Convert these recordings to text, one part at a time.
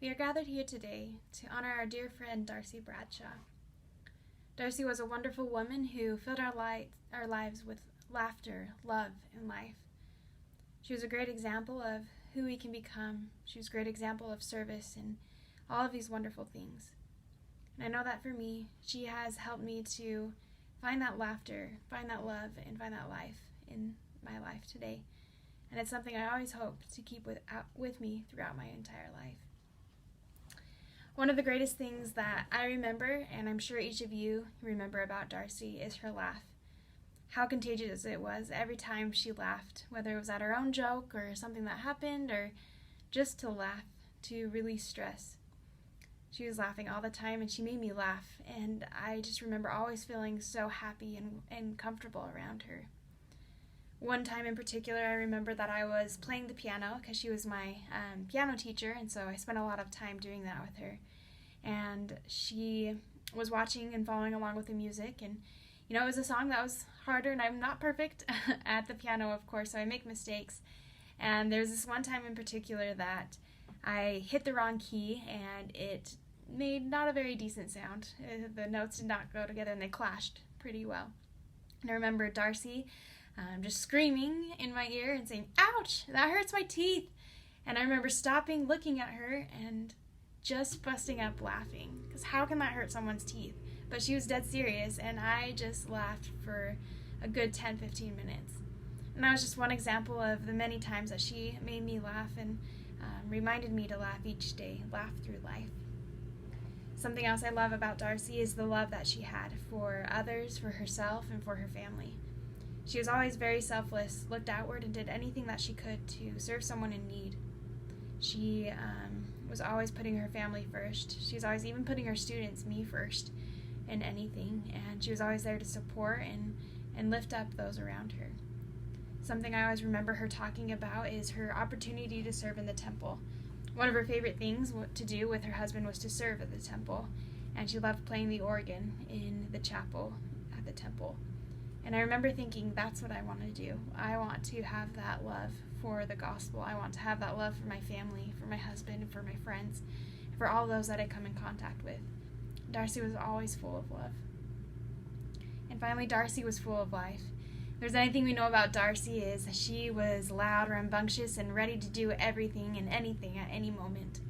We are gathered here today to honor our dear friend Darcy Bradshaw. Darcy was a wonderful woman who filled our lives with laughter, love, and life. She was a great example of who we can become. She was a great example of service and all of these wonderful things. And I know that for me, she has helped me to find that laughter, find that love, and find that life in my life today. And it's something I always hope to keep with me throughout my entire life. One of the greatest things that I remember, and I'm sure each of you remember about Darcy, is her laugh. How contagious it was every time she laughed, whether it was at her own joke or something that happened or just to laugh, to release stress. She was laughing all the time and she made me laugh, and I just remember always feeling so happy and comfortable around her. One time in particular, I remember that I was playing the piano because she was my piano teacher, and so I spent a lot of time doing that with her. And she was watching and following along with the music, and it was a song that was harder, and I'm not perfect at the piano, of course, so I make mistakes. And there's this one time in particular that I hit the wrong key, and it made not a very decent sound. The notes did not go together, and they clashed pretty well. And I remember Darcy just screaming in my ear and saying, "Ouch, that hurts my teeth." And I remember stopping, looking at her, and just busting up laughing. Because how can that hurt someone's teeth? But she was dead serious, and I just laughed for a good 10-15 minutes. And that was just one example of the many times that she made me laugh and reminded me to laugh each day, laugh through life. Something else I love about Darcy is the love that she had for others, for herself, and for her family. She was always very selfless, looked outward, and did anything that she could to serve someone in need. She was always putting her family first. She was always even putting her students, me first, in anything. And she was always there to support and lift up those around her. Something I always remember her talking about is her opportunity to serve in the temple. One of her favorite things to do with her husband was to serve at the temple. And she loved playing the organ in the chapel at the temple. And I remember thinking, that's what I want to do. I want to have that love for the gospel. I want to have that love for my family, for my husband, and for my friends, for all those that I come in contact with. Darcy was always full of love. And finally, Darcy was full of life. If there's anything we know about Darcy is she was loud, rambunctious, and ready to do everything and anything at any moment.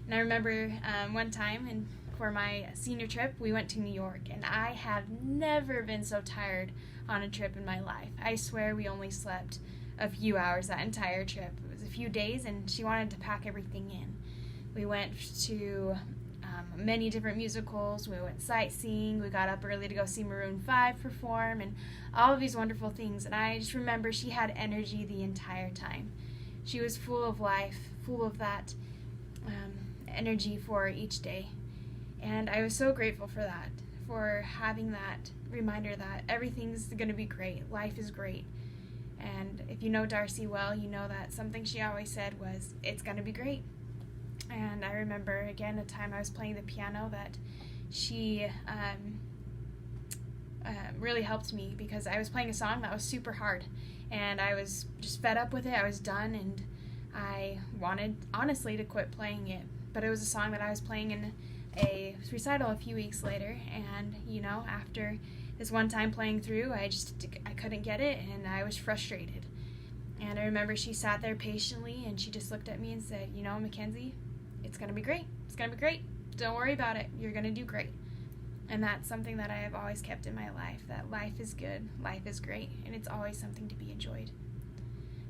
And I remember one time, for my senior trip, we went to New York, and I have never been so tired on a trip in my life. I swear we only slept a few hours that entire trip. It was a few days, and she wanted to pack everything in. We went to many different musicals. We went sightseeing. We got up early to go see Maroon 5 perform, and all of these wonderful things. And I just remember she had energy the entire time. She was full of life, full of that energy for each day. And I was so grateful for that, for having that reminder that everything's going to be great. Life is great. And if you know Darcy well, you know that something she always said was, "It's going to be great." And I remember, again, a time I was playing the piano that she really helped me because I was playing a song that was super hard. And I was just fed up with it. I was done, and I wanted, honestly, to quit playing it. But it was a song that I was playing in a recital a few weeks later, and after this one time playing through, I couldn't get it, and I was frustrated. And I remember she sat there patiently, and she just looked at me and said, "Mackenzie, it's gonna be great. It's gonna be great. Don't worry about it. You're gonna do great." And that's something that I have always kept in my life, that life is good, life is great, and it's always something to be enjoyed.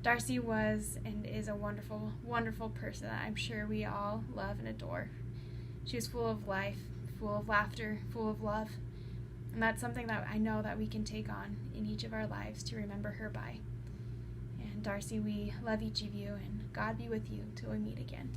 Darcy was and is a wonderful, wonderful person that I'm sure we all love and adore. She was full of life, full of laughter, full of love. And that's something that I know that we can take on in each of our lives to remember her by. And Darcy, we love each of you, and God be with you till we meet again.